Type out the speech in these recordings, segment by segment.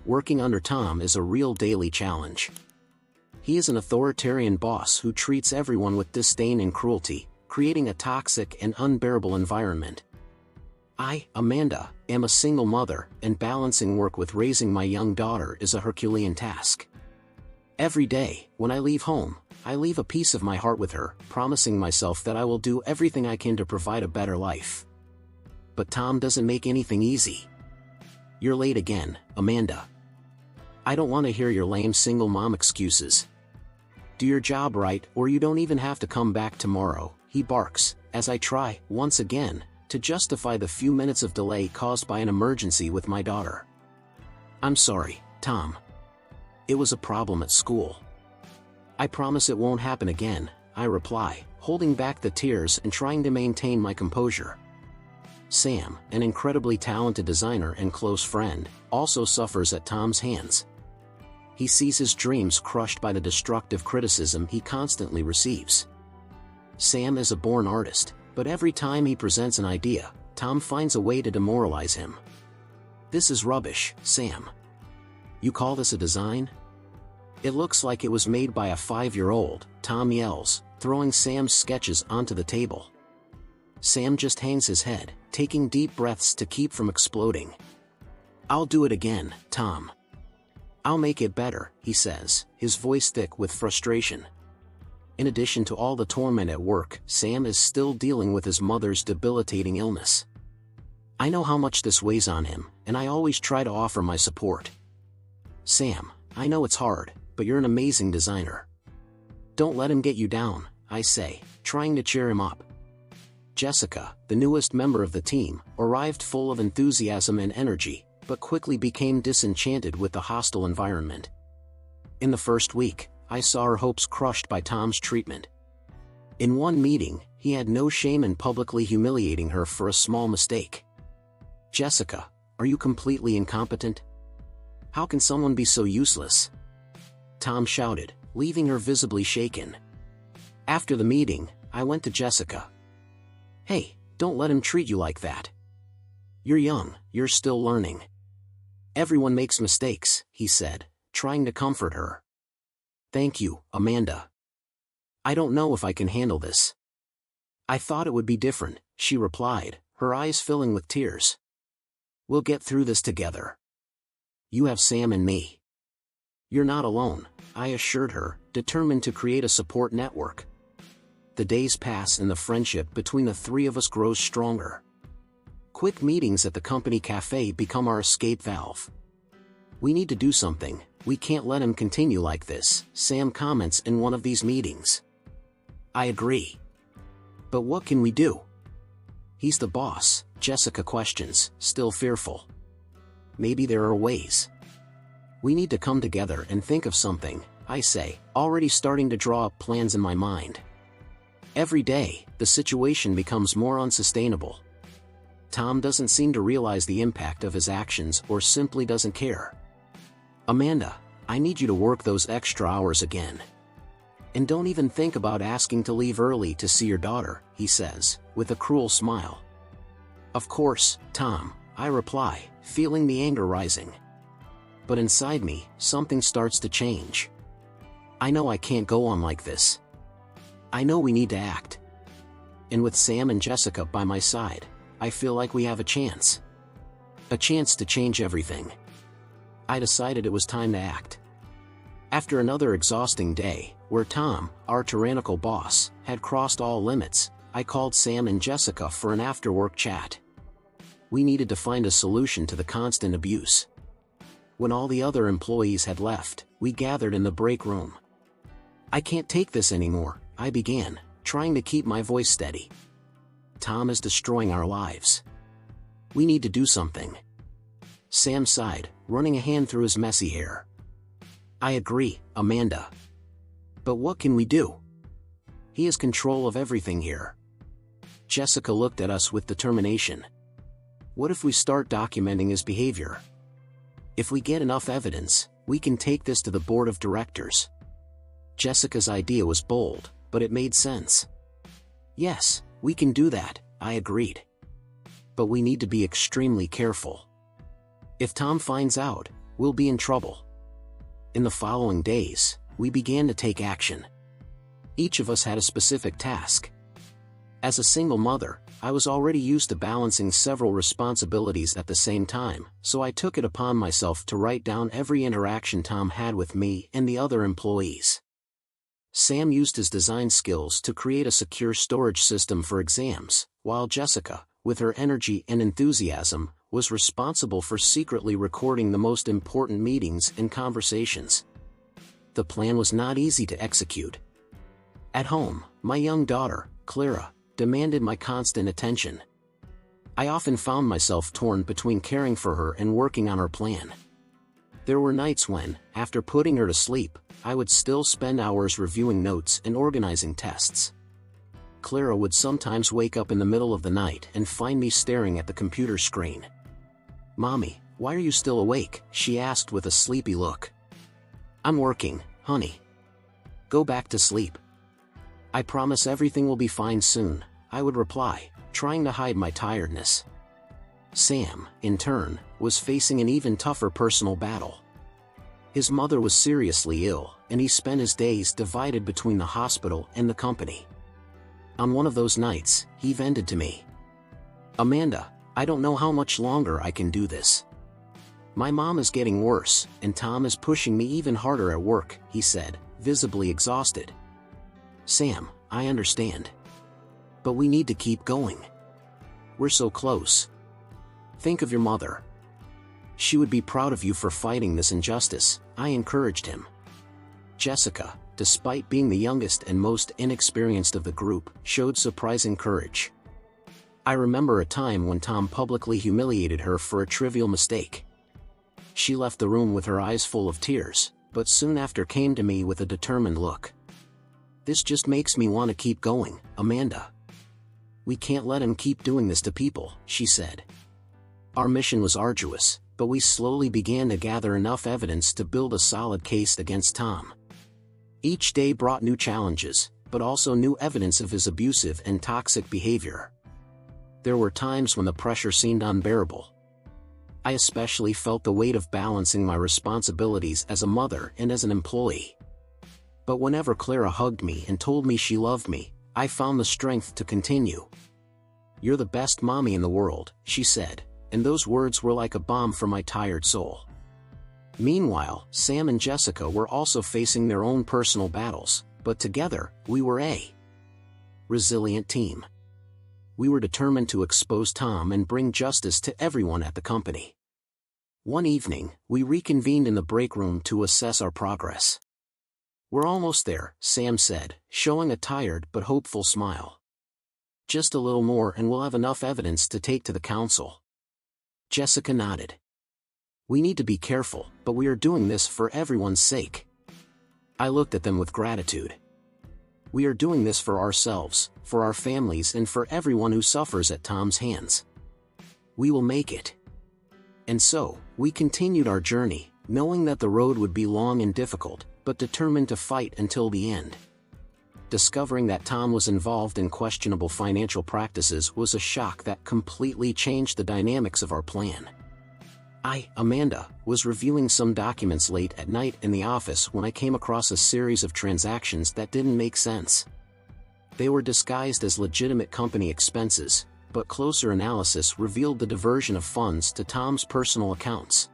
working under Tom is a real daily challenge. He is an authoritarian boss who treats everyone with disdain and cruelty, creating a toxic and unbearable environment. I, Amanda, am a single mother, and balancing work with raising my young daughter is a Herculean task. Every day, when I leave home, I leave a piece of my heart with her, promising myself that I will do everything I can to provide a better life. But Tom doesn't make anything easy. You're late again, Amanda. I don't want to hear your lame single mom excuses. Do your job right or you don't even have to come back tomorrow, he barks, as I try, once again, to justify the few minutes of delay caused by an emergency with my daughter. I'm sorry, Tom. It was a problem at school. I promise it won't happen again, I reply, holding back the tears and trying to maintain my composure. Sam, an incredibly talented designer and close friend, also suffers at Tom's hands. He sees his dreams crushed by the destructive criticism he constantly receives. Sam is a born artist, but every time he presents an idea, Tom finds a way to demoralize him. This is rubbish, Sam. You call this a design? It looks like it was made by a 5-year-old, Tom yells, throwing Sam's sketches onto the table. Sam just hangs his head, taking deep breaths to keep from exploding. I'll do it again, Tom. I'll make it better, he says, his voice thick with frustration. In addition to all the torment at work, Sam is still dealing with his mother's debilitating illness. I know how much this weighs on him, and I always try to offer my support. Sam, I know it's hard, but you're an amazing designer. Don't let him get you down, I say, trying to cheer him up. Jessica, the newest member of the team, arrived full of enthusiasm and energy, but quickly became disenchanted with the hostile environment. In the first week, I saw her hopes crushed by Tom's treatment. In one meeting, he had no shame in publicly humiliating her for a small mistake. Jessica, are you completely incompetent? How can someone be so useless? Tom shouted, leaving her visibly shaken. After the meeting, I went to Jessica. Hey, don't let him treat you like that. You're young, you're still learning. Everyone makes mistakes, he said, trying to comfort her. Thank you, Amanda. I don't know if I can handle this. I thought it would be different, she replied, her eyes filling with tears. We'll get through this together. You have Sam and me. You're not alone, I assured her, determined to create a support network. The days pass and the friendship between the three of us grows stronger. Quick meetings at the company cafe become our escape valve. We need to do something, we can't let him continue like this, Sam comments in one of these meetings. I agree. But what can we do? He's the boss, Jessica questions, still fearful. Maybe there are ways. We need to come together and think of something, I say, already starting to draw up plans in my mind. Every day, the situation becomes more unsustainable. Tom doesn't seem to realize the impact of his actions or simply doesn't care. Amanda, I need you to work those extra hours again. And don't even think about asking to leave early to see your daughter, he says, with a cruel smile. Of course, Tom, I reply, feeling the anger rising. But inside me, something starts to change. I know I can't go on like this. I know we need to act. And with Sam and Jessica by my side, I feel like we have a chance. A chance to change everything. I decided it was time to act. After another exhausting day, where Tom, our tyrannical boss, had crossed all limits, I called Sam and Jessica for an after-work chat. We needed to find a solution to the constant abuse. When all the other employees had left, we gathered in the break room. I can't take this anymore, I began, trying to keep my voice steady. Tom is destroying our lives. We need to do something. Sam sighed, running a hand through his messy hair. I agree, Amanda. But what can we do? He has control of everything here. Jessica looked at us with determination. What if we start documenting his behavior? If we get enough evidence, we can take this to the board of directors. Jessica's idea was bold, but it made sense. Yes, we can do that, I agreed. But we need to be extremely careful. If Tom finds out, we'll be in trouble. In the following days, we began to take action. Each of us had a specific task. As a single mother, I was already used to balancing several responsibilities at the same time, so I took it upon myself to write down every interaction Tom had with me and the other employees. Sam used his design skills to create a secure storage system for exams, while Jessica, with her energy and enthusiasm, was responsible for secretly recording the most important meetings and conversations. The plan was not easy to execute. At home, my young daughter, Clara, demanded my constant attention. I often found myself torn between caring for her and working on our plan. There were nights when, after putting her to sleep, I would still spend hours reviewing notes and organizing tests. Clara would sometimes wake up in the middle of the night and find me staring at the computer screen. "Mommy, why are you still awake?" she asked with a sleepy look. "I'm working, honey. Go back to sleep." "I promise everything will be fine soon," I would reply, trying to hide my tiredness. Sam, in turn, was facing an even tougher personal battle. His mother was seriously ill, and he spent his days divided between the hospital and the company. On one of those nights, he vented to me. "Amanda, I don't know how much longer I can do this. My mom is getting worse, and Tom is pushing me even harder at work," he said, visibly exhausted. "Sam, I understand. But we need to keep going. We're so close. Think of your mother. She would be proud of you for fighting this injustice," I encouraged him. Jessica, despite being the youngest and most inexperienced of the group, showed surprising courage. I remember a time when Tom publicly humiliated her for a trivial mistake. She left the room with her eyes full of tears, but soon after came to me with a determined look. "This just makes me want to keep going, Amanda. We can't let him keep doing this to people," she said. Our mission was arduous, but we slowly began to gather enough evidence to build a solid case against Tom. Each day brought new challenges, but also new evidence of his abusive and toxic behavior. There were times when the pressure seemed unbearable. I especially felt the weight of balancing my responsibilities as a mother and as an employee. But whenever Clara hugged me and told me she loved me, I found the strength to continue. "You're the best mommy in the world," she said, and those words were like a balm for my tired soul. Meanwhile, Sam and Jessica were also facing their own personal battles, but together, we were a resilient team. We were determined to expose Tom and bring justice to everyone at the company. One evening, we reconvened in the break room to assess our progress. "We're almost there," Sam said, showing a tired but hopeful smile. "Just a little more and we'll have enough evidence to take to the council." Jessica nodded. "We need to be careful, but we are doing this for everyone's sake." I looked at them with gratitude. "We are doing this for ourselves, for our families and for everyone who suffers at Tom's hands. We will make it." And so, we continued our journey, knowing that the road would be long and difficult, but determined to fight until the end. Discovering that Tom was involved in questionable financial practices was a shock that completely changed the dynamics of our plan. Amanda, was reviewing some documents late at night in the office when I came across a series of transactions that didn't make sense. They were disguised as legitimate company expenses, but closer analysis revealed the diversion of funds to Tom's personal accounts.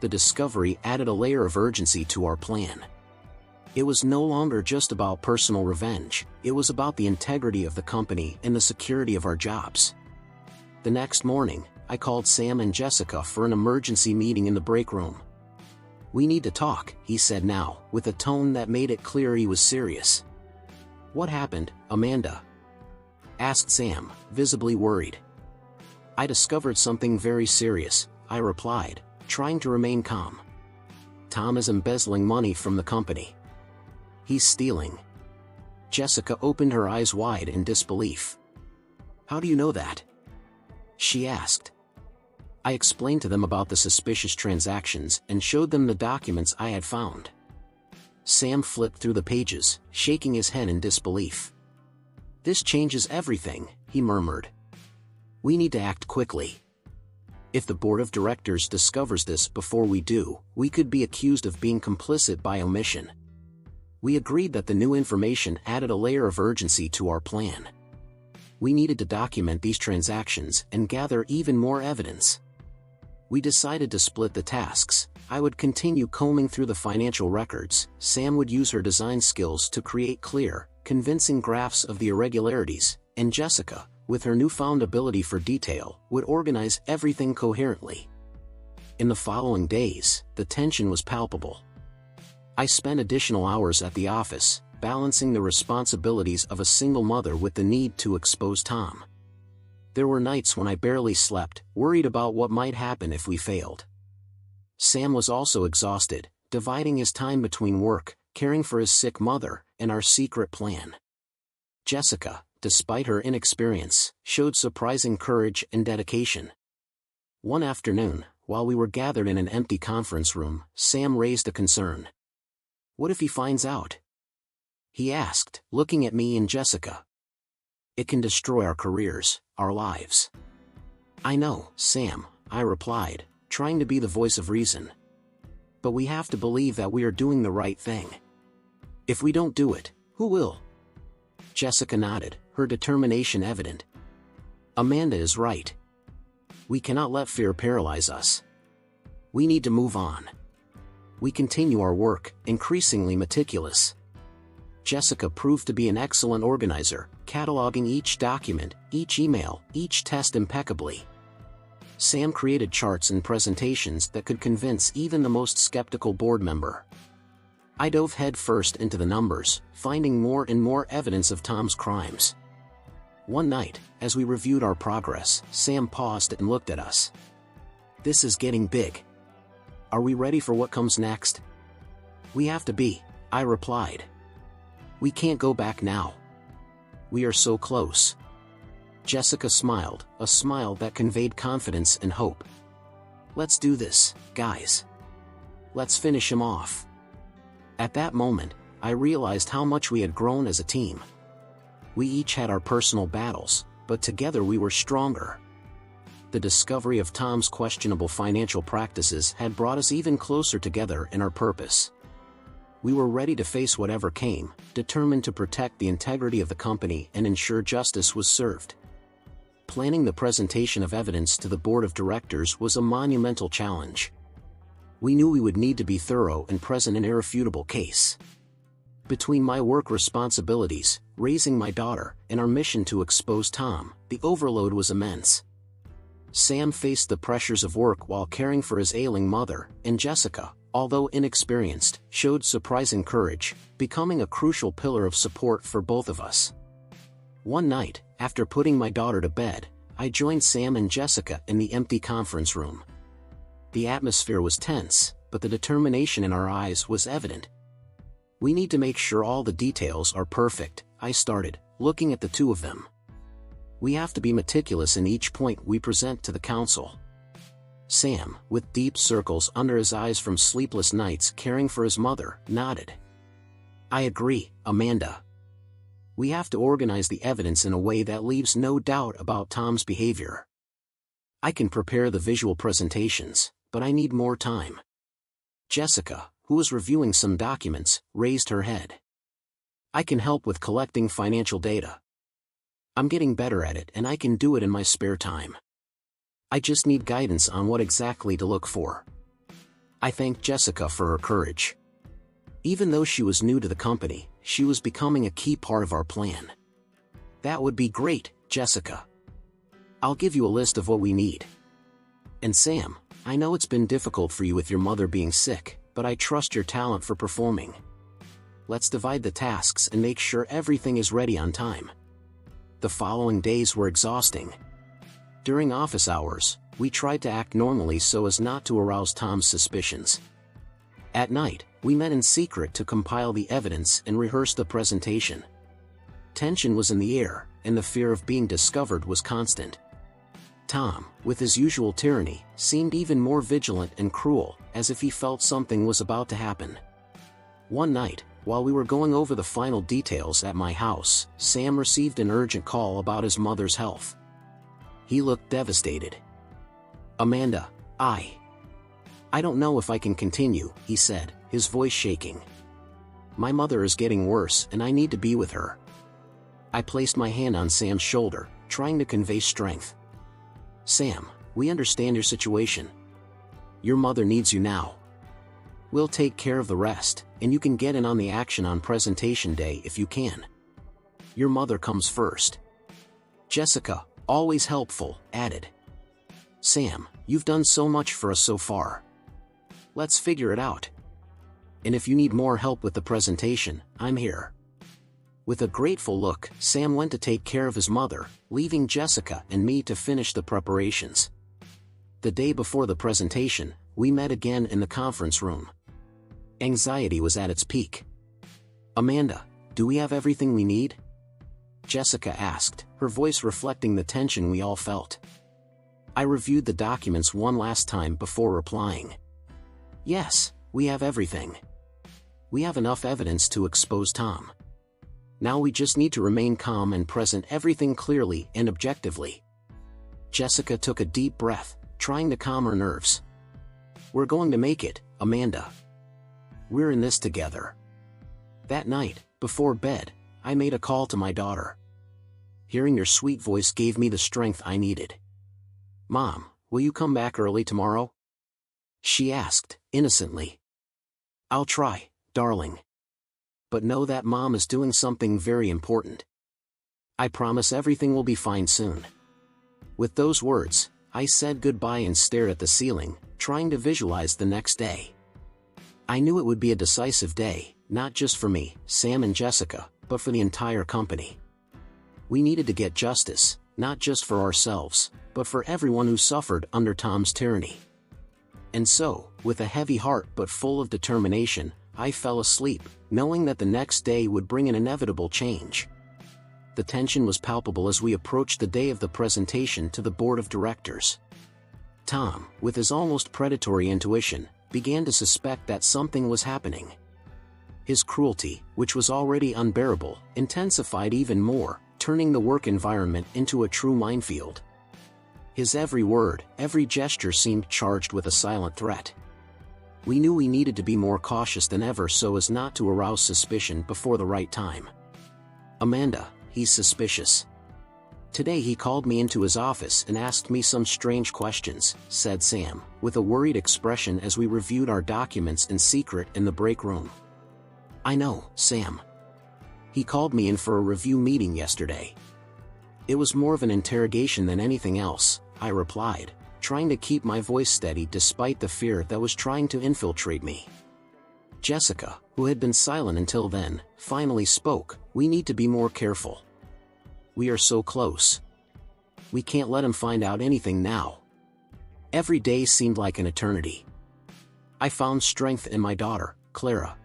The discovery added a layer of urgency to our plan. It was no longer just about personal revenge, it was about the integrity of the company and the security of our jobs. The next morning, I called Sam and Jessica for an emergency meeting in the break room. "We need to talk," he said now, with a tone that made it clear he was serious. "What happened, Amanda?" asked Sam, visibly worried. "I discovered something very serious," I replied, trying to remain calm. "Tom is embezzling money from the company. He's stealing." Jessica opened her eyes wide in disbelief. "How do you know that?" she asked. I explained to them about the suspicious transactions and showed them the documents I had found. Sam flipped through the pages, shaking his head in disbelief. "This changes everything," he murmured. "We need to act quickly." If the board of directors discovers this before we do, we could be accused of being complicit by omission. We agreed that the new information added a layer of urgency to our plan. We needed to document these transactions and gather even more evidence. We decided to split the tasks. I would continue combing through the financial records, Sam would use her design skills to create clear, convincing graphs of the irregularities, and Jessica, with her newfound ability for detail, would organize everything coherently. In the following days, the tension was palpable. I spent additional hours at the office, balancing the responsibilities of a single mother with the need to expose Tom. There were nights when I barely slept, worried about what might happen if we failed. Sam was also exhausted, dividing his time between work, caring for his sick mother, and our secret plan. Jessica, despite her inexperience, showed surprising courage and dedication. One afternoon, while we were gathered in an empty conference room, Sam raised a concern. "What if he finds out?" he asked, looking at me and Jessica. "It can destroy our careers, our lives." "I know, Sam," I replied, trying to be the voice of reason. "But we have to believe that we are doing the right thing. If we don't do it, who will?" Jessica nodded, her determination evident. "Amanda is right. We cannot let fear paralyze us. We need to move on." We continue our work, increasingly meticulous. Jessica proved to be an excellent organizer, cataloging each document, each email, each test impeccably. Sam created charts and presentations that could convince even the most skeptical board member. I dove headfirst into the numbers, finding more and more evidence of Tom's crimes. One night, as we reviewed our progress, Sam paused and looked at us. "This is getting big. Are we ready for what comes next?" "We have to be," I replied. "We can't go back now. We are so close." Jessica smiled, a smile that conveyed confidence and hope. "Let's do this, guys. Let's finish him off." At that moment, I realized how much we had grown as a team. We each had our personal battles, but together we were stronger. The discovery of Tom's questionable financial practices had brought us even closer together in our purpose. We were ready to face whatever came, determined to protect the integrity of the company and ensure justice was served. Planning the presentation of evidence to the board of directors was a monumental challenge. We knew we would need to be thorough and present an irrefutable case. Between my work responsibilities, raising my daughter, and our mission to expose Tom, the overload was immense. Sam faced the pressures of work while caring for his ailing mother, and Jessica, although inexperienced, showed surprising courage, becoming a crucial pillar of support for both of us. One night, after putting my daughter to bed, I joined Sam and Jessica in the empty conference room. The atmosphere was tense, but the determination in our eyes was evident. "We need to make sure all the details are perfect," I started, looking at the two of them. "We have to be meticulous in each point we present to the council." Sam, with deep circles under his eyes from sleepless nights caring for his mother, nodded. "I agree, Amanda. We have to organize the evidence in a way that leaves no doubt about Tom's behavior. I can prepare the visual presentations, but I need more time." Jessica, who was reviewing some documents, raised her head. "I can help with collecting financial data. I'm getting better at it and I can do it in my spare time. I just need guidance on what exactly to look for." I thanked Jessica for her courage. Even though she was new to the company, she was becoming a key part of our plan. "That would be great, Jessica. I'll give you a list of what we need. And Sam, I know it's been difficult for you with your mother being sick, but I trust your talent for performing. Let's divide the tasks and make sure everything is ready on time." The following days were exhausting. During office hours, we tried to act normally so as not to arouse Tom's suspicions. At night, we met in secret to compile the evidence and rehearse the presentation. Tension was in the air, and the fear of being discovered was constant. Tom, with his usual tyranny, seemed even more vigilant and cruel, as if he felt something was about to happen. One night, while we were going over the final details at my house, Sam received an urgent call about his mother's health. He looked devastated. Amanda, I don't know if I can continue, he said, his voice shaking. My mother is getting worse and I need to be with her. I placed my hand on Sam's shoulder, trying to convey strength. Sam, we understand your situation. Your mother needs you now. We'll take care of the rest, and you can get in on the action on presentation day if you can. Your mother comes first. Jessica, always helpful, added. Sam, you've done so much for us so far. Let's figure it out. And if you need more help with the presentation, I'm here. With a grateful look, Sam went to take care of his mother, leaving Jessica and me to finish the preparations. The day before the presentation, we met again in the conference room. Anxiety was at its peak. Amanda, do we have everything we need? Jessica asked, her voice reflecting the tension we all felt. I reviewed the documents one last time before replying. Yes, we have everything. We have enough evidence to expose Tom. Now we just need to remain calm and present everything clearly and objectively. Jessica took a deep breath, trying to calm her nerves. We're going to make it, Amanda. We're in this together. That night, before bed, I made a call to my daughter. Hearing your sweet voice gave me the strength I needed. Mom, will you come back early tomorrow? She asked, innocently. I'll try, darling. But know that Mom is doing something very important. I promise everything will be fine soon. With those words, I said goodbye and stared at the ceiling, trying to visualize the next day. I knew it would be a decisive day, not just for me, Sam and Jessica, but for the entire company. We needed to get justice, not just for ourselves, but for everyone who suffered under Tom's tyranny. And so, with a heavy heart but full of determination, I fell asleep, knowing that the next day would bring an inevitable change. The tension was palpable as we approached the day of the presentation to the board of directors. Tom, with his almost predatory intuition, began to suspect that something was happening. His cruelty, which was already unbearable, intensified even more, turning the work environment into a true minefield. His every word, every gesture seemed charged with a silent threat. We knew we needed to be more cautious than ever so as not to arouse suspicion before the right time. Amanda, he's suspicious. Today he called me into his office and asked me some strange questions, said Sam, with a worried expression as we reviewed our documents in secret in the break room. I know, Sam. He called me in for a review meeting yesterday. It was more of an interrogation than anything else, I replied, trying to keep my voice steady despite the fear that was trying to infiltrate me. Jessica, who had been silent until then, finally spoke. We need to be more careful. We are so close. We can't let him find out anything now. Every day seemed like an eternity. I found strength in my daughter, Clara.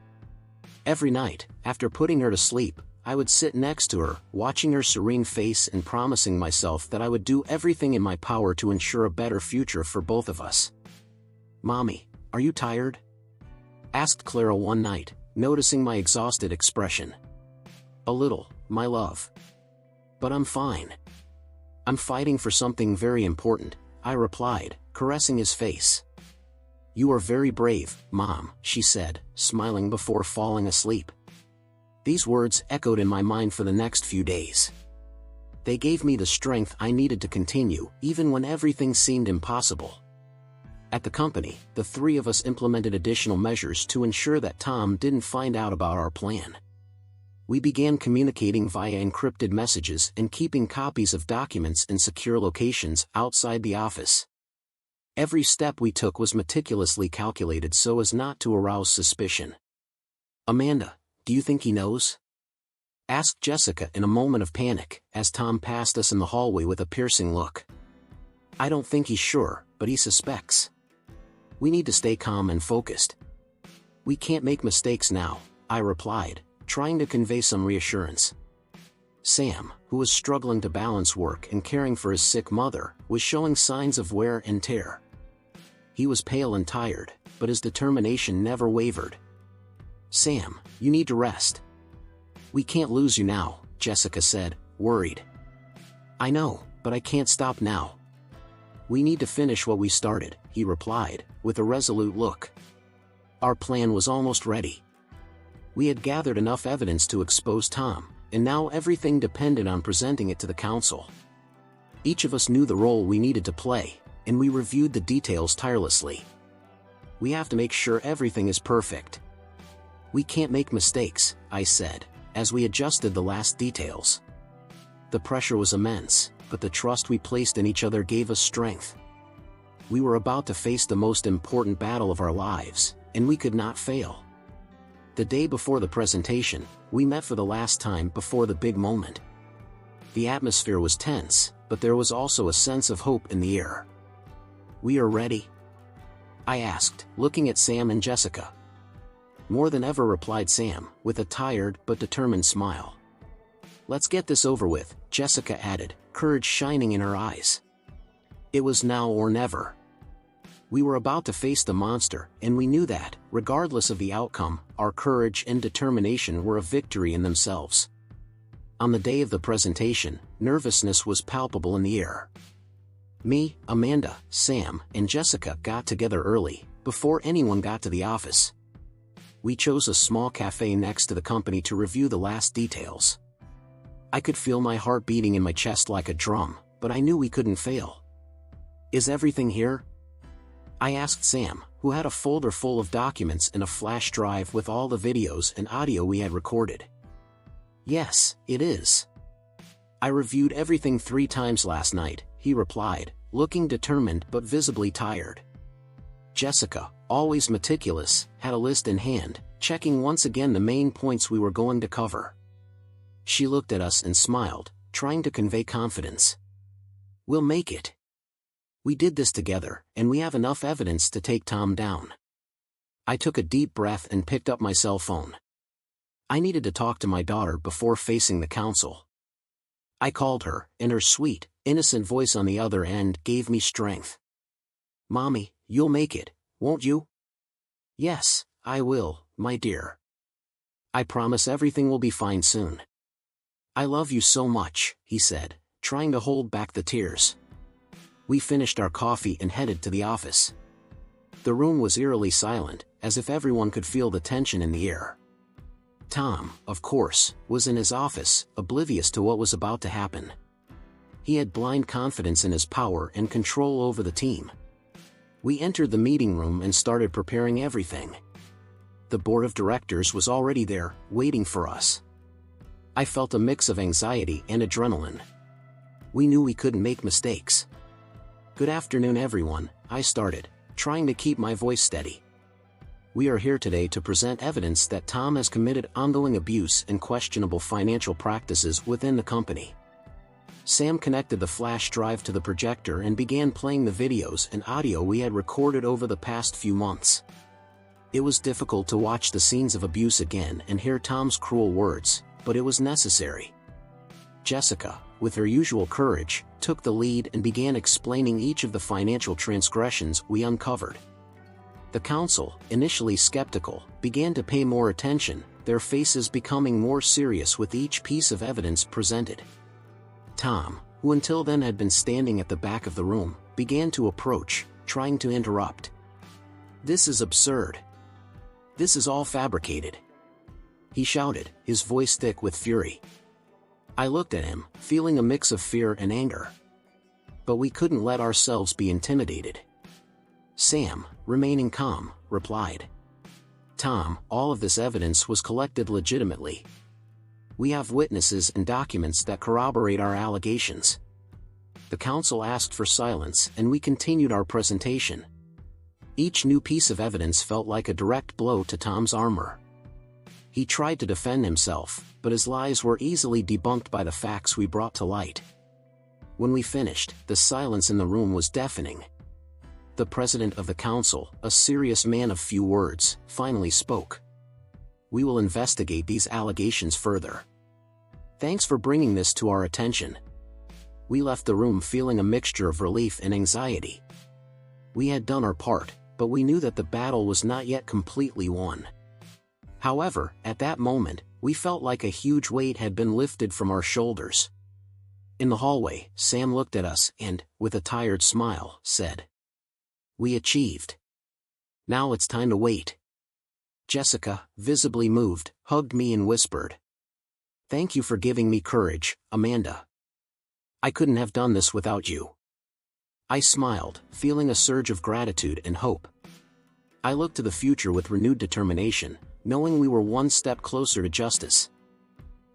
Every night, after putting her to sleep, I would sit next to her, watching her serene face and promising myself that I would do everything in my power to ensure a better future for both of us. Mommy, are you tired? Asked Clara one night, noticing my exhausted expression. A little, my love. But I'm fine. I'm fighting for something very important, I replied, caressing his face. You are very brave, Mom, she said, smiling before falling asleep. These words echoed in my mind for the next few days. They gave me the strength I needed to continue, even when everything seemed impossible. At the company, the three of us implemented additional measures to ensure that Tom didn't find out about our plan. We began communicating via encrypted messages and keeping copies of documents in secure locations outside the office. Every step we took was meticulously calculated so as not to arouse suspicion. Amanda, do you think he knows? Asked Jessica in a moment of panic, as Tom passed us in the hallway with a piercing look. I don't think he's sure, but he suspects. We need to stay calm and focused. We can't make mistakes now, I replied, trying to convey some reassurance. Sam, who was struggling to balance work and caring for his sick mother, was showing signs of wear and tear. He was pale and tired, but his determination never wavered. Sam, you need to rest. We can't lose you now, Jessica said, worried. I know, but I can't stop now. "We need to finish what we started," he replied, with a resolute look. Our plan was almost ready. We had gathered enough evidence to expose Tom, and now everything depended on presenting it to the council. Each of us knew the role we needed to play, and we reviewed the details tirelessly. "We have to make sure everything is perfect. We can't make mistakes," I said, as we adjusted the last details. The pressure was immense, but the trust we placed in each other gave us strength. We were about to face the most important battle of our lives, and we could not fail. The day before the presentation, we met for the last time before the big moment. The atmosphere was tense, but there was also a sense of hope in the air. "We are ready?" I asked, looking at Sam and Jessica. "More than ever," replied Sam, with a tired but determined smile. "Let's get this over with," Jessica added, courage shining in her eyes. It was now or never. We were about to face the monster, and we knew that, regardless of the outcome, our courage and determination were a victory in themselves. On the day of the presentation, nervousness was palpable in the air. Me, Amanda, Sam, and Jessica got together early, before anyone got to the office. We chose a small cafe next to the company to review the last details. I could feel my heart beating in my chest like a drum, but I knew we couldn't fail. "Is everything here?" I asked Sam, who had a folder full of documents and a flash drive with all the videos and audio we had recorded. "Yes, it is. I reviewed everything 3 times last night," he replied, looking determined but visibly tired. Jessica, always meticulous, had a list in hand, checking once again the main points we were going to cover. She looked at us and smiled, trying to convey confidence. "We'll make it. We did this together, and we have enough evidence to take Tom down." I took a deep breath and picked up my cell phone. I needed to talk to my daughter before facing the council. I called her, and her sweet, innocent voice on the other end gave me strength. "Mommy, you'll make it, won't you?" "Yes, I will, my dear. I promise everything will be fine soon." "I love you so much," he said, trying to hold back the tears. We finished our coffee and headed to the office. The room was eerily silent, as if everyone could feel the tension in the air. Tom, of course, was in his office, oblivious to what was about to happen. He had blind confidence in his power and control over the team. We entered the meeting room and started preparing everything. The board of directors was already there, waiting for us. I felt a mix of anxiety and adrenaline. We knew we couldn't make mistakes. "Good afternoon, everyone," I started, trying to keep my voice steady. "We are here today to present evidence that Tom has committed ongoing abuse and questionable financial practices within the company." Sam connected the flash drive to the projector and began playing the videos and audio we had recorded over the past few months. It was difficult to watch the scenes of abuse again and hear Tom's cruel words, but it was necessary. Jessica, with her usual courage, took the lead and began explaining each of the financial transgressions we uncovered. The council, initially skeptical, began to pay more attention, their faces becoming more serious with each piece of evidence presented. Tom, who until then had been standing at the back of the room, began to approach, trying to interrupt. "This is absurd. This is all fabricated," he shouted, his voice thick with fury. I looked at him, feeling a mix of fear and anger. But we couldn't let ourselves be intimidated. Sam, remaining calm, replied, "Tom, all of this evidence was collected legitimately. We have witnesses and documents that corroborate our allegations." The council asked for silence and we continued our presentation. Each new piece of evidence felt like a direct blow to Tom's armor. He tried to defend himself, but his lies were easily debunked by the facts we brought to light. When we finished, the silence in the room was deafening. The president of the council, a serious man of few words, finally spoke. "We will investigate these allegations further. Thanks for bringing this to our attention." We left the room feeling a mixture of relief and anxiety. We had done our part, but we knew that the battle was not yet completely won. However, at that moment, we felt like a huge weight had been lifted from our shoulders. In the hallway, Sam looked at us and, with a tired smile, said, "We achieved. Now it's time to wait." Jessica, visibly moved, hugged me and whispered, "Thank you for giving me courage, Amanda. I couldn't have done this without you." I smiled, feeling a surge of gratitude and hope. I looked to the future with renewed determination, knowing we were one step closer to justice.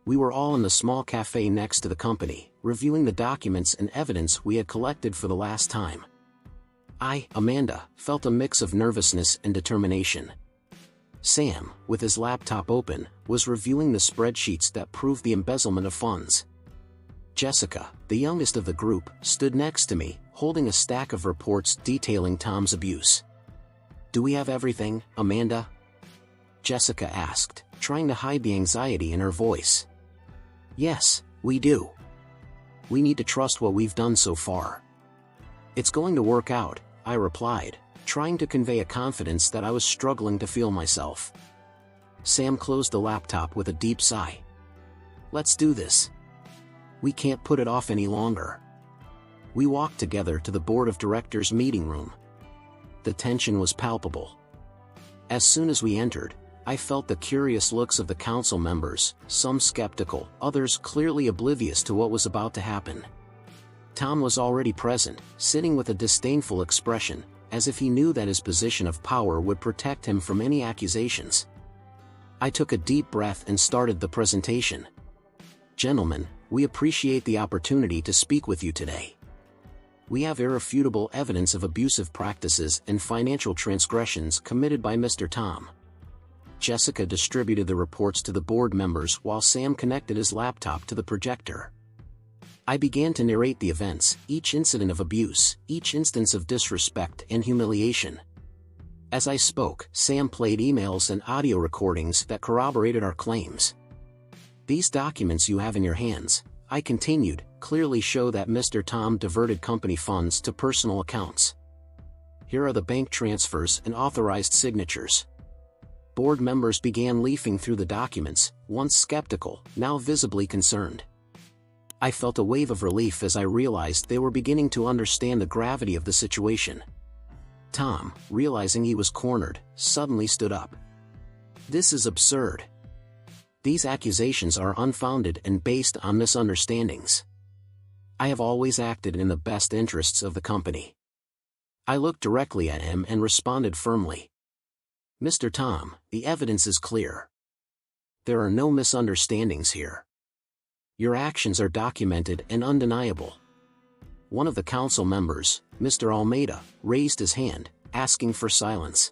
We were all in the small cafe next to the company, reviewing the documents and evidence we had collected for the last time. I, Amanda, felt a mix of nervousness and determination. Sam, with his laptop open, was reviewing the spreadsheets that proved the embezzlement of funds. Jessica, the youngest of the group, stood next to me, holding a stack of reports detailing Tom's abuse. "Do we have everything, Amanda?" Jessica asked, trying to hide the anxiety in her voice. "Yes, we do. We need to trust what we've done so far." "It's going to work out," I replied, trying to convey a confidence that I was struggling to feel myself. Sam closed the laptop with a deep sigh. "Let's do this. We can't put it off any longer." We walked together to the board of directors meeting room. The tension was palpable. As soon as we entered, I felt the curious looks of the council members, some skeptical, others clearly oblivious to what was about to happen. Tom was already present, sitting with a disdainful expression, as if he knew that his position of power would protect him from any accusations. I took a deep breath and started the presentation. "Gentlemen, we appreciate the opportunity to speak with you today. We have irrefutable evidence of abusive practices and financial transgressions committed by Mr. Tom." Jessica distributed the reports to the board members while Sam connected his laptop to the projector. I began to narrate the events, each incident of abuse, each instance of disrespect and humiliation. As I spoke, Sam played emails and audio recordings that corroborated our claims. "These documents you have in your hands," I continued, "clearly show that Mr. Tom diverted company funds to personal accounts. Here are the bank transfers and authorized signatures." Board members began leafing through the documents, once skeptical, now visibly concerned. I felt a wave of relief as I realized they were beginning to understand the gravity of the situation. Tom, realizing he was cornered, suddenly stood up. "This is absurd. These accusations are unfounded and based on misunderstandings. I have always acted in the best interests of the company." I looked directly at him and responded firmly. "Mr. Tom, the evidence is clear. There are no misunderstandings here. Your actions are documented and undeniable." One of the council members, Mr. Almeida, raised his hand, asking for silence.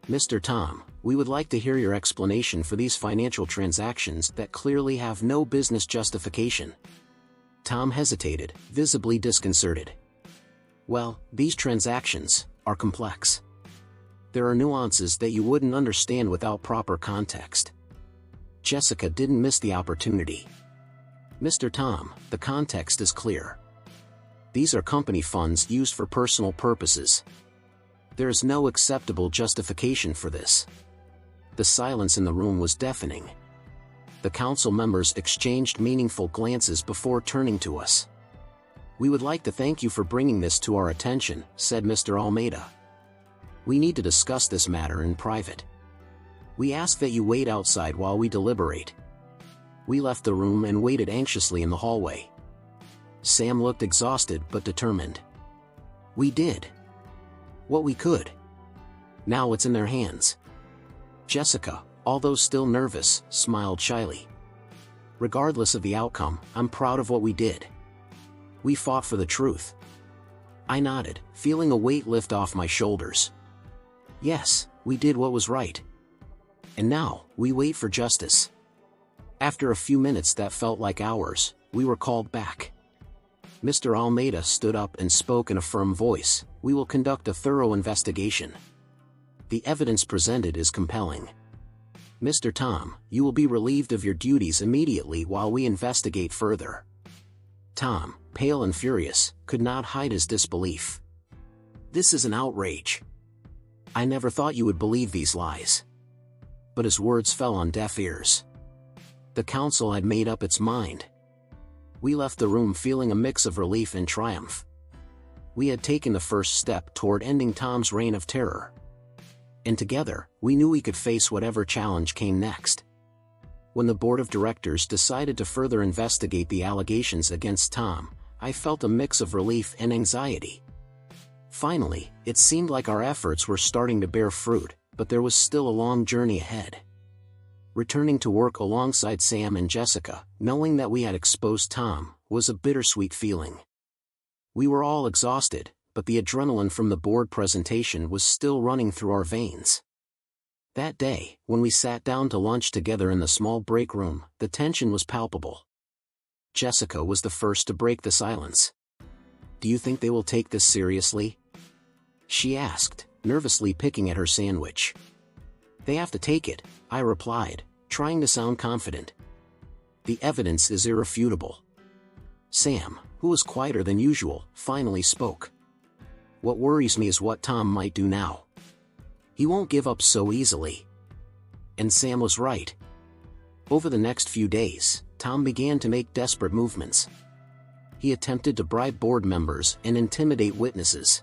"Mr. Tom, we would like to hear your explanation for these financial transactions that clearly have no business justification." Tom hesitated, visibly disconcerted. "Well, these transactions are complex. There are nuances that you wouldn't understand without proper context." Jessica didn't miss the opportunity. "Mr. Tom, the context is clear. These are company funds used for personal purposes. There is no acceptable justification for this." The silence in the room was deafening. The council members exchanged meaningful glances before turning to us. "We would like to thank you for bringing this to our attention," said Mr. Almeida. "We need to discuss this matter in private. We ask that you wait outside while we deliberate." We left the room and waited anxiously in the hallway. Sam looked exhausted but determined. "We did what we could. Now it's in their hands." Jessica, although still nervous, smiled shyly. "Regardless of the outcome, I'm proud of what we did. We fought for the truth." I nodded, feeling a weight lift off my shoulders. "Yes, we did what was right. And now, we wait for justice." After a few minutes that felt like hours, we were called back. Mr. Almeida stood up and spoke in a firm voice, "We will conduct a thorough investigation. The evidence presented is compelling. Mr. Tom, you will be relieved of your duties immediately while we investigate further." Tom, pale and furious, could not hide his disbelief. "This is an outrage. I never thought you would believe these lies." But his words fell on deaf ears. The council had made up its mind. We left the room feeling a mix of relief and triumph. We had taken the first step toward ending Tom's reign of terror. And together, we knew we could face whatever challenge came next. When the board of directors decided to further investigate the allegations against Tom, I felt a mix of relief and anxiety. Finally, it seemed like our efforts were starting to bear fruit, but there was still a long journey ahead. Returning to work alongside Sam and Jessica, knowing that we had exposed Tom, was a bittersweet feeling. We were all exhausted, but the adrenaline from the board presentation was still running through our veins. That day, when we sat down to lunch together in the small break room, the tension was palpable. Jessica was the first to break the silence. "Do you think they will take this seriously?" she asked, nervously picking at her sandwich. "They have to take it," I replied, trying to sound confident. "The evidence is irrefutable." Sam, who was quieter than usual, finally spoke. "What worries me is what Tom might do now. He won't give up so easily." And Sam was right. Over the next few days, Tom began to make desperate movements. He attempted to bribe board members and intimidate witnesses.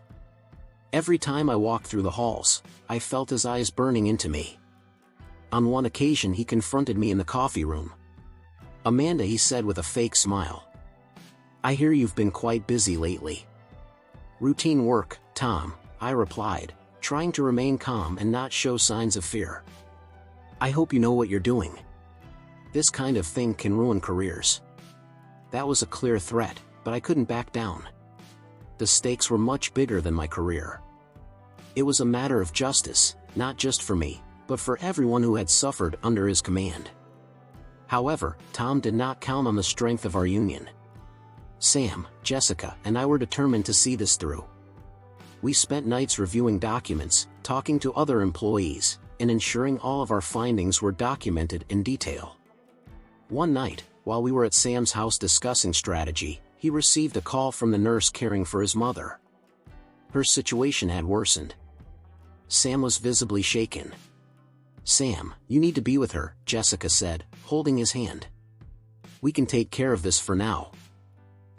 Every time I walked through the halls, I felt his eyes burning into me. On one occasion he confronted me in the coffee room. "Amanda," he said with a fake smile. "I hear you've been quite busy lately." "Routine work, Tom," I replied, trying to remain calm and not show signs of fear. "I hope you know what you're doing. This kind of thing can ruin careers." That was a clear threat, but I couldn't back down. The stakes were much bigger than my career. It was a matter of justice, not just for me, but for everyone who had suffered under his command. However, Tom did not count on the strength of our union. Sam, Jessica, and I were determined to see this through. We spent nights reviewing documents, talking to other employees, and ensuring all of our findings were documented in detail. One night, while we were at Sam's house discussing strategy, he received a call from the nurse caring for his mother. Her situation had worsened. Sam was visibly shaken. "Sam, you need to be with her," Jessica said, holding his hand. "We can take care of this for now."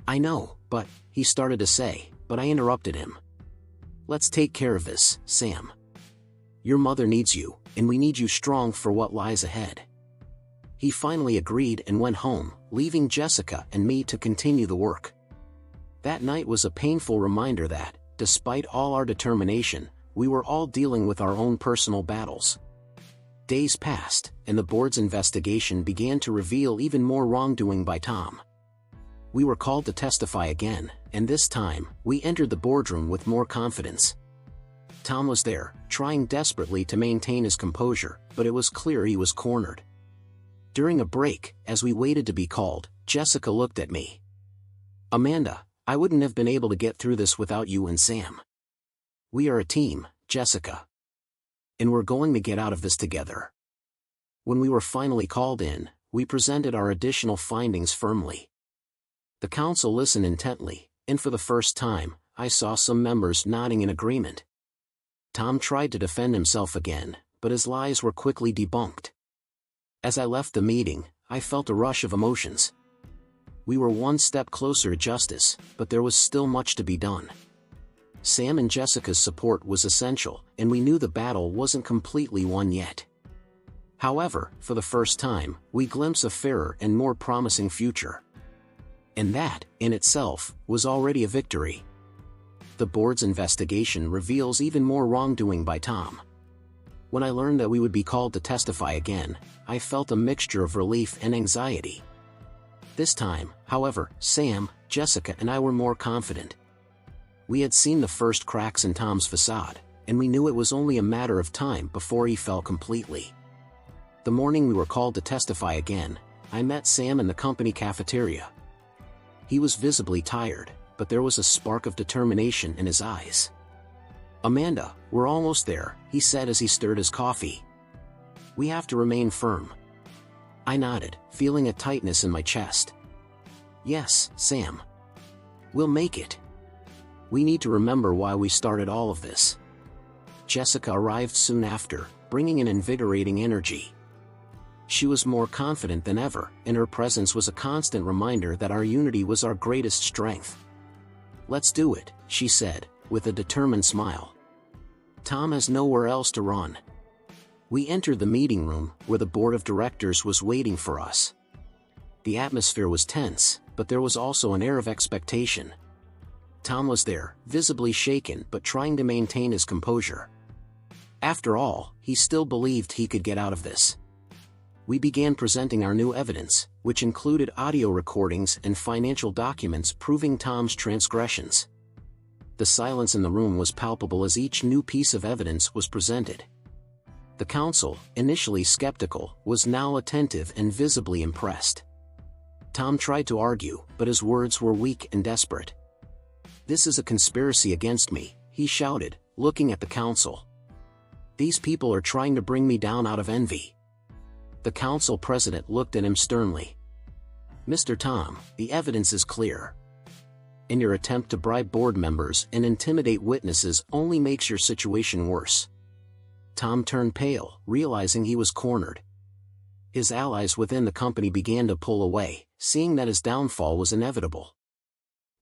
"I know, but," he started to say, but I interrupted him. "Let's take care of this, Sam. Your mother needs you, and we need you strong for what lies ahead." He finally agreed and went home, leaving Jessica and me to continue the work. That night was a painful reminder that, despite all our determination, we were all dealing with our own personal battles. Days passed, and the board's investigation began to reveal even more wrongdoing by Tom. We were called to testify again, and this time, we entered the boardroom with more confidence. Tom was there, trying desperately to maintain his composure, but it was clear he was cornered. During a break, as we waited to be called, Jessica looked at me. "Amanda, I wouldn't have been able to get through this without you and Sam. We are a team, Jessica. And we're going to get out of this together." When we were finally called in, we presented our additional findings firmly. The council listened intently, and for the first time, I saw some members nodding in agreement. Tom tried to defend himself again, but his lies were quickly debunked. As I left the meeting, I felt a rush of emotions. We were one step closer to justice, but there was still much to be done. Sam and Jessica's support was essential, and we knew the battle wasn't completely won yet. However, for the first time, we glimpsed a fairer and more promising future. And that, in itself, was already a victory. The board's investigation reveals even more wrongdoing by Tom. When I learned that we would be called to testify again, I felt a mixture of relief and anxiety. This time, however, Sam, Jessica, and I were more confident. We had seen the first cracks in Tom's facade, and we knew it was only a matter of time before he fell completely. The morning we were called to testify again, I met Sam in the company cafeteria. He was visibly tired, but there was a spark of determination in his eyes. "Amanda, we're almost there," he said as he stirred his coffee. "We have to remain firm." I nodded, feeling a tightness in my chest. "Yes, Sam. We'll make it. We need to remember why we started all of this." Jessica arrived soon after, bringing an invigorating energy. She was more confident than ever, and her presence was a constant reminder that our unity was our greatest strength. "Let's do it," she said, with a determined smile. "Tom has nowhere else to run." We entered the meeting room, where the board of directors was waiting for us. The atmosphere was tense, but there was also an air of expectation. Tom was there, visibly shaken but trying to maintain his composure. After all, he still believed he could get out of this. We began presenting our new evidence, which included audio recordings and financial documents proving Tom's transgressions. The silence in the room was palpable as each new piece of evidence was presented. The council, initially skeptical, was now attentive and visibly impressed. Tom tried to argue, but his words were weak and desperate. "This is a conspiracy against me," he shouted, looking at the council. "These people are trying to bring me down out of envy." The council president looked at him sternly. "Mr. Tom, the evidence is clear. And your attempt to bribe board members and intimidate witnesses only makes your situation worse." Tom turned pale, realizing he was cornered. His allies within the company began to pull away, seeing that his downfall was inevitable.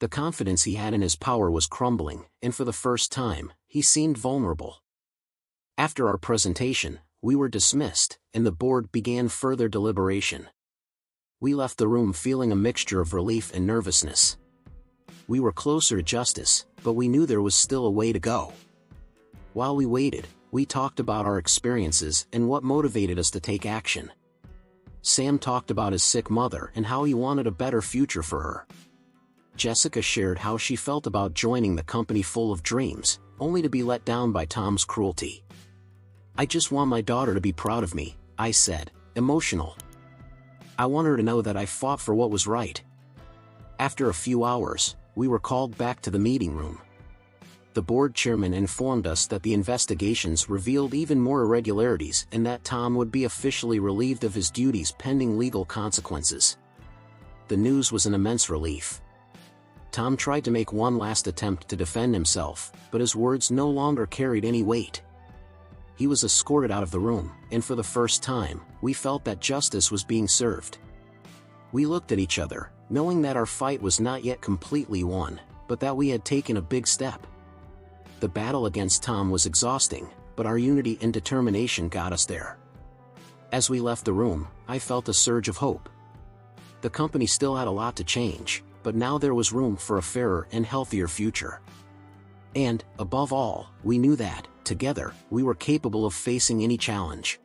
The confidence he had in his power was crumbling, and for the first time, he seemed vulnerable. After our presentation, we were dismissed, and the board began further deliberation. We left the room feeling a mixture of relief and nervousness. We were closer to justice, but we knew there was still a way to go. While we waited, we talked about our experiences and what motivated us to take action. Sam talked about his sick mother and how he wanted a better future for her. Jessica shared how she felt about joining the company full of dreams, only to be let down by Tom's cruelty. "I just want my daughter to be proud of me," I said, emotional. "I want her to know that I fought for what was right." After a few hours, we were called back to the meeting room. The board chairman informed us that the investigations revealed even more irregularities and that Tom would be officially relieved of his duties pending legal consequences. The news was an immense relief. Tom tried to make one last attempt to defend himself, but his words no longer carried any weight. He was escorted out of the room, and for the first time, we felt that justice was being served. We looked at each other, knowing that our fight was not yet completely won, but that we had taken a big step. The battle against Tom was exhausting, but our unity and determination got us there. As we left the room, I felt a surge of hope. The company still had a lot to change, but now there was room for a fairer and healthier future. And, above all, we knew that, together, we were capable of facing any challenge.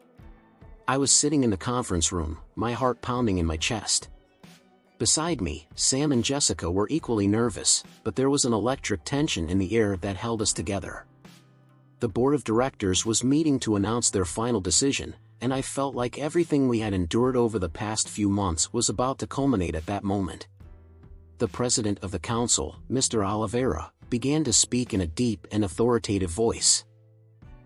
I was sitting in the conference room, my heart pounding in my chest. Beside me, Sam and Jessica were equally nervous, but there was an electric tension in the air that held us together. The board of directors was meeting to announce their final decision, and I felt like everything we had endured over the past few months was about to culminate at that moment. The president of the council, Mr. Oliveira, began to speak in a deep and authoritative voice.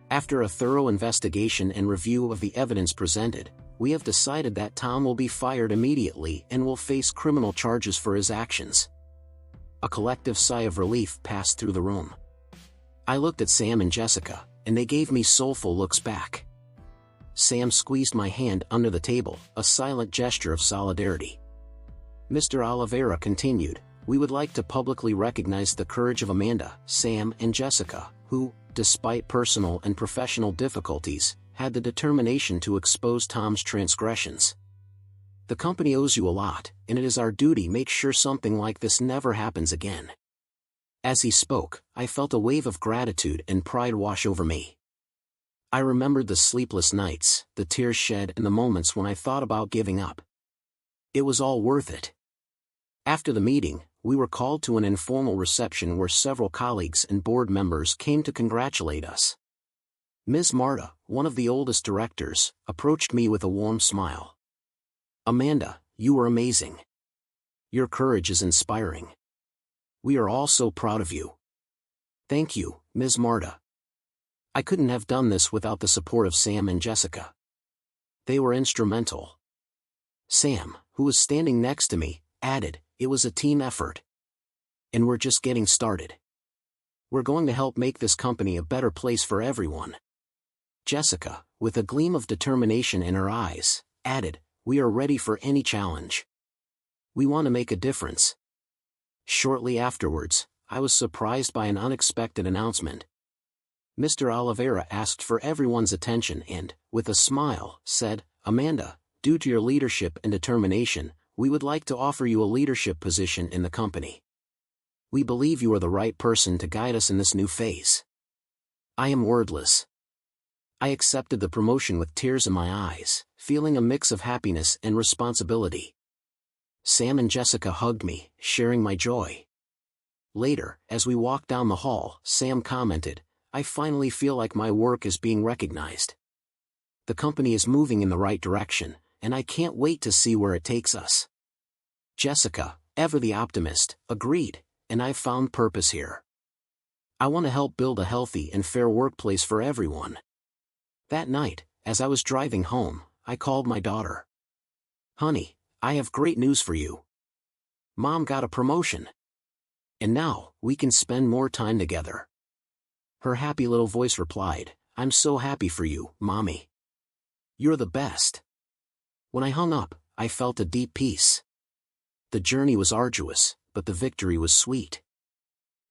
"After a thorough investigation and review of the evidence presented, we have decided that Tom will be fired immediately and will face criminal charges for his actions." A collective sigh of relief passed through the room. I looked at Sam and Jessica, and they gave me soulful looks back. Sam squeezed my hand under the table, a silent gesture of solidarity. Mr. Oliveira continued, "We would like to publicly recognize the courage of Amanda, Sam, and Jessica, who, despite personal and professional difficulties, had the determination to expose Tom's transgressions. The company owes you a lot, and it is our duty to make sure something like this never happens again." As he spoke, I felt a wave of gratitude and pride wash over me. I remembered the sleepless nights, the tears shed, and the moments when I thought about giving up. It was all worth it. After the meeting, we were called to an informal reception where several colleagues and board members came to congratulate us. Ms. Marta, one of the oldest directors, approached me with a warm smile. "Amanda, you were amazing. Your courage is inspiring. We are all so proud of you." "Thank you, Ms. Marta. I couldn't have done this without the support of Sam and Jessica. They were instrumental." Sam, who was standing next to me, added, "It was a team effort. And we're just getting started. We're going to help make this company a better place for everyone." Jessica, with a gleam of determination in her eyes, added, "We are ready for any challenge. We want to make a difference." Shortly afterwards, I was surprised by an unexpected announcement. Mr. Oliveira asked for everyone's attention and, with a smile, said, "Amanda, due to your leadership and determination, we would like to offer you a leadership position in the company. We believe you are the right person to guide us in this new phase." I am wordless. I accepted the promotion with tears in my eyes, feeling a mix of happiness and responsibility. Sam and Jessica hugged me, sharing my joy. Later, as we walked down the hall, Sam commented, "I finally feel like my work is being recognized. The company is moving in the right direction, and I can't wait to see where it takes us." Jessica, ever the optimist, agreed, "And I've found purpose here. I want to help build a healthy and fair workplace for everyone." That night, as I was driving home, I called my daughter. "Honey, I have great news for you. Mom got a promotion. And now, we can spend more time together." Her happy little voice replied, "I'm so happy for you, Mommy. You're the best." When I hung up, I felt a deep peace. The journey was arduous, but the victory was sweet.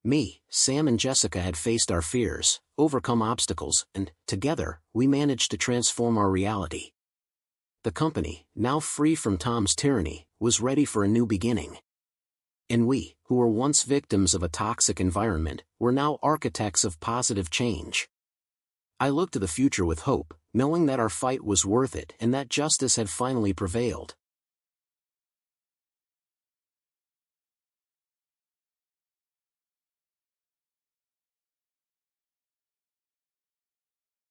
Me, Sam and Jessica had faced our fears, overcome obstacles, and, together, we managed to transform our reality. The company, now free from Tom's tyranny, was ready for a new beginning. And we, who were once victims of a toxic environment, were now architects of positive change. I looked to the future with hope, knowing that our fight was worth it and that justice had finally prevailed.